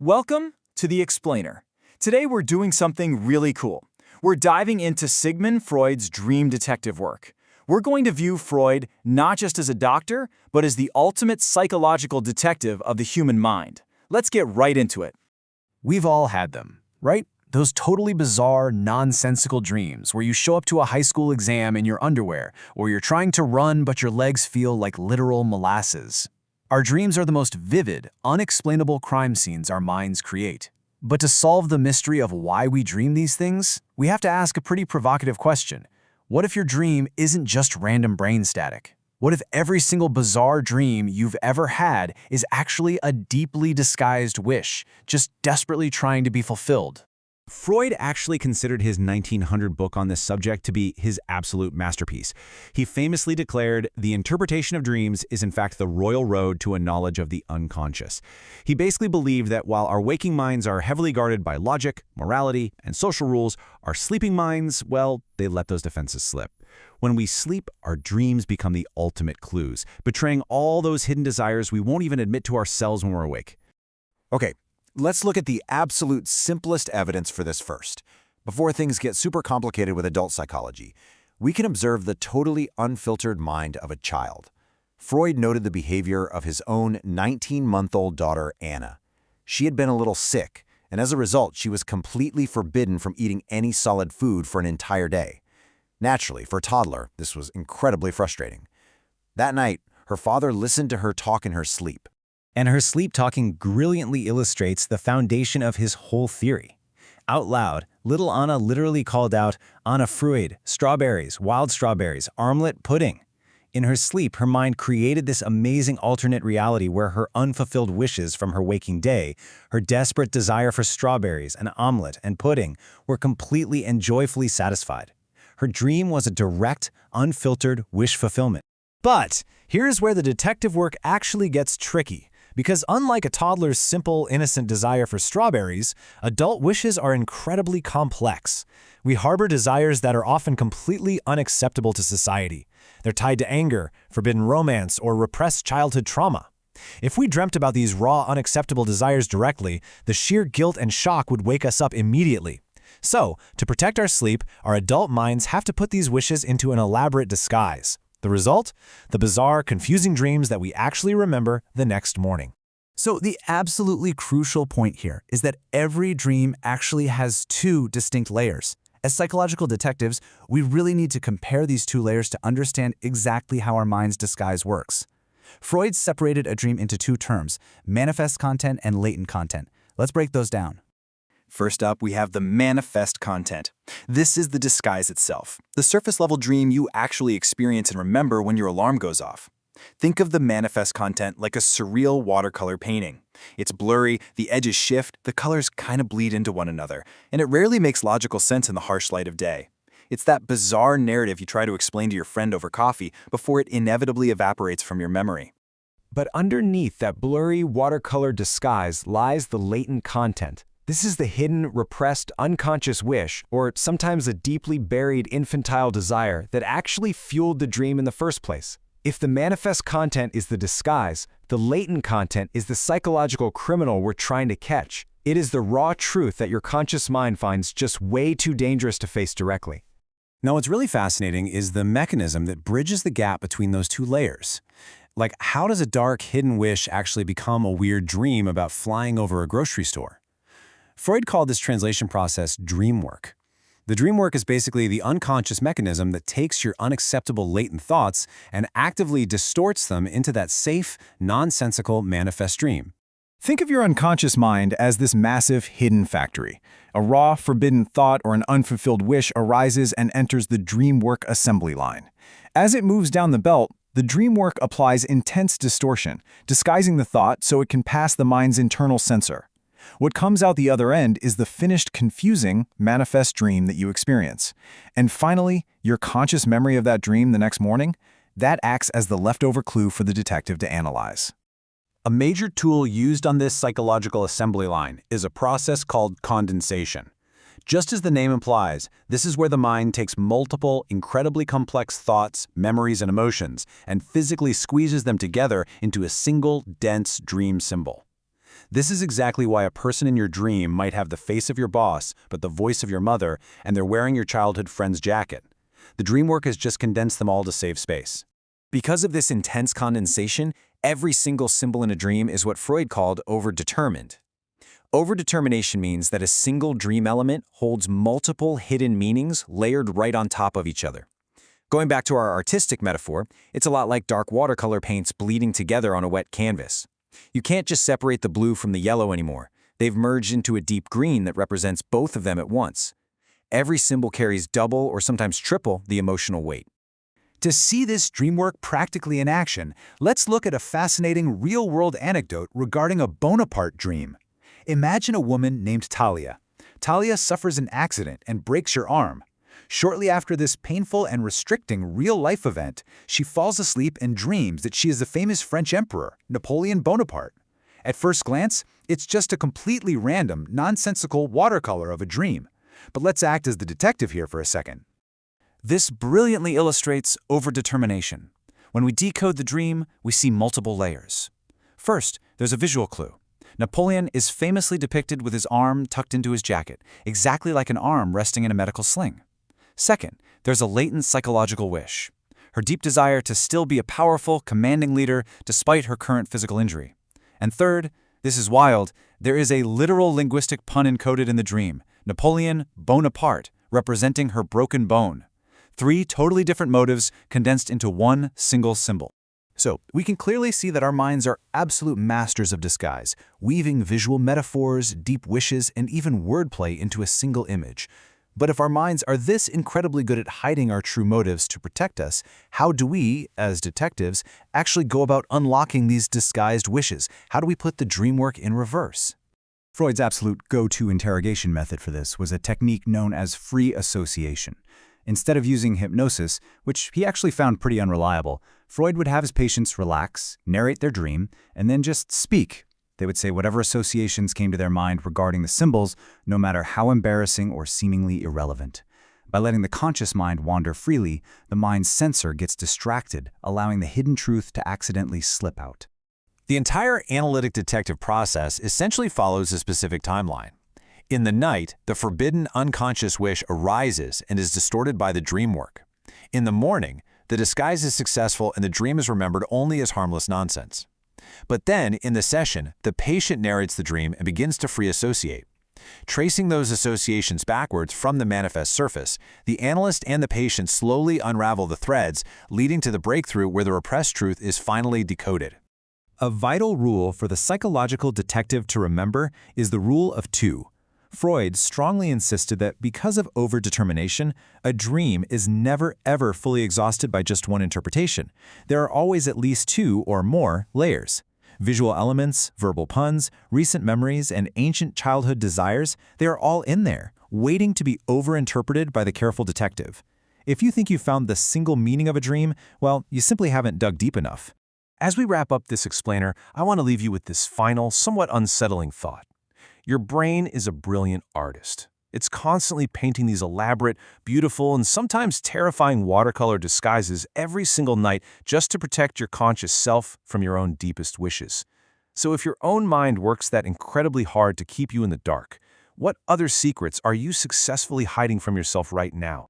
Welcome to The Explainer. Today we're doing something really cool. We're diving into Sigmund Freud's dream detective work. We're going to view Freud not just as a doctor, but as the ultimate psychological detective of the human mind. Let's get right into it. We've all had them, right? Those totally bizarre, nonsensical dreams where you show up to a high school exam in your underwear, or you're trying to run but your legs feel like literal molasses. Our dreams are the most vivid, unexplainable crime scenes our minds create. But to solve the mystery of why we dream these things, we have to ask a pretty provocative question. What if your dream isn't just random brain static? What if every single bizarre dream you've ever had is actually a deeply disguised wish, just desperately trying to be fulfilled? Freud actually considered his 1900 book on this subject to be his absolute masterpiece. He famously declared, "The interpretation of dreams is in fact the royal road to a knowledge of the unconscious." He basically believed that while our waking minds are heavily guarded by logic, morality, and social rules, our sleeping minds, well, they let those defenses slip. When we sleep, our dreams become the ultimate clues, betraying all those hidden desires we won't even admit to ourselves when we're awake. Okay, let's look at the absolute simplest evidence for this first. Before things get super complicated with adult psychology, we can observe the totally unfiltered mind of a child. Freud noted the behavior of his own 19-month-old daughter, Anna. She had been a little sick, and as a result, she was completely forbidden from eating any solid food for an entire day. Naturally, for a toddler, this was incredibly frustrating. That night, her father listened to her talk in her sleep. And her sleep talking brilliantly illustrates the foundation of his whole theory. Out loud, little Anna literally called out, "Anna Freud, strawberries, wild strawberries, armlet pudding." In her sleep, her mind created this amazing alternate reality where her unfulfilled wishes from her waking day, her desperate desire for strawberries, an omelet, and pudding, were completely and joyfully satisfied. Her dream was a direct, unfiltered wish fulfillment. But here's where the detective work actually gets tricky. Because unlike a toddler's simple, innocent desire for strawberries, adult wishes are incredibly complex. We harbor desires that are often completely unacceptable to society. They're tied to anger, forbidden romance, or repressed childhood trauma. If we dreamt about these raw, unacceptable desires directly, the sheer guilt and shock would wake us up immediately. So, to protect our sleep, our adult minds have to put these wishes into an elaborate disguise. The result? The bizarre, confusing dreams that we actually remember the next morning. So the absolutely crucial point here is that every dream actually has two distinct layers. As psychological detectives, we really need to compare these two layers to understand exactly how our mind's disguise works. Freud separated a dream into two terms, manifest content and latent content. Let's break those down. First up, we have the manifest content. This is the disguise itself, the surface-level dream you actually experience and remember when your alarm goes off. Think of the manifest content like a surreal watercolor painting. It's blurry, the edges shift, the colors kind of bleed into one another, and it rarely makes logical sense in the harsh light of day. It's that bizarre narrative you try to explain to your friend over coffee before it inevitably evaporates from your memory. But underneath that blurry watercolor disguise lies the latent content. This is the hidden, repressed, unconscious wish, or sometimes a deeply buried infantile desire that actually fueled the dream in the first place. If the manifest content is the disguise, the latent content is the psychological criminal we're trying to catch. It is the raw truth that your conscious mind finds just way too dangerous to face directly. Now, what's really fascinating is the mechanism that bridges the gap between those two layers. Like, how does a dark, hidden wish actually become a weird dream about flying over a grocery store? Freud called this translation process dream work. The dream work is basically the unconscious mechanism that takes your unacceptable latent thoughts and actively distorts them into that safe, nonsensical manifest dream. Think of your unconscious mind as this massive hidden factory. A raw, forbidden thought or an unfulfilled wish arises and enters the dream work assembly line. As it moves down the belt, the dream work applies intense distortion, disguising the thought so it can pass the mind's internal censor. What comes out the other end is the finished, confusing, manifest dream that you experience. And finally, your conscious memory of that dream the next morning, that acts as the leftover clue for the detective to analyze. A major tool used on this psychological assembly line is a process called condensation. Just as the name implies, this is where the mind takes multiple, incredibly complex thoughts, memories, and emotions and physically squeezes them together into a single, dense dream symbol. This is exactly why a person in your dream might have the face of your boss, but the voice of your mother, and they're wearing your childhood friend's jacket. The dream work has just condensed them all to save space. Because of this intense condensation, every single symbol in a dream is what Freud called overdetermined. Overdetermination means that a single dream element holds multiple hidden meanings layered right on top of each other. Going back to our artistic metaphor, it's a lot like dark watercolor paints bleeding together on a wet canvas. You can't just separate the blue from the yellow anymore. They've merged into a deep green that represents both of them at once. Every symbol carries double or sometimes triple the emotional weight. To see this dream work practically in action, let's look at a fascinating real-world anecdote regarding a Bonaparte dream. Imagine a woman named Talia. Talia suffers an accident and breaks her arm. Shortly after this painful and restricting real-life event, she falls asleep and dreams that she is the famous French emperor, Napoleon Bonaparte. At first glance, it's just a completely random, nonsensical watercolor of a dream. But let's act as the detective here for a second. This brilliantly illustrates overdetermination. When we decode the dream, we see multiple layers. First, there's a visual clue. Napoleon is famously depicted with his arm tucked into his jacket, exactly like an arm resting in a medical sling. Second, there's a latent psychological wish. Her deep desire to still be a powerful, commanding leader despite her current physical injury. And third, this is wild, there is a literal linguistic pun encoded in the dream. Napoleon Bonaparte, representing her broken bone. 3 totally different motives condensed into one single symbol. So, we can clearly see that our minds are absolute masters of disguise, weaving visual metaphors, deep wishes, and even wordplay into a single image. But if our minds are this incredibly good at hiding our true motives to protect us, how do we, as detectives, actually go about unlocking these disguised wishes? How do we put the dream work in reverse? Freud's absolute go-to interrogation method for this was a technique known as free association. Instead of using hypnosis, which he actually found pretty unreliable, Freud would have his patients relax, narrate their dream, and then just speak. They would say whatever associations came to their mind regarding the symbols, no matter how embarrassing or seemingly irrelevant. By letting the conscious mind wander freely, the mind's censor gets distracted, allowing the hidden truth to accidentally slip out. The entire analytic detective process essentially follows a specific timeline. In the night, the forbidden unconscious wish arises and is distorted by the dream work. In the morning, the disguise is successful and the dream is remembered only as harmless nonsense. But then, in the session, the patient narrates the dream and begins to free associate. Tracing those associations backwards from the manifest surface, the analyst and the patient slowly unravel the threads, leading to the breakthrough where the repressed truth is finally decoded. A vital rule for the psychological detective to remember is the rule of 2. Freud strongly insisted that because of overdetermination, a dream is never ever fully exhausted by just one interpretation. There are always at least 2 or more layers. Visual elements, verbal puns, recent memories, and ancient childhood desires, they are all in there, waiting to be overinterpreted by the careful detective. If you think you found the single meaning of a dream, well, you simply haven't dug deep enough. As we wrap up this explainer, I want to leave you with this final, somewhat unsettling thought. Your brain is a brilliant artist. It's constantly painting these elaborate, beautiful, and sometimes terrifying watercolor disguises every single night just to protect your conscious self from your own deepest wishes. So if your own mind works that incredibly hard to keep you in the dark, what other secrets are you successfully hiding from yourself right now?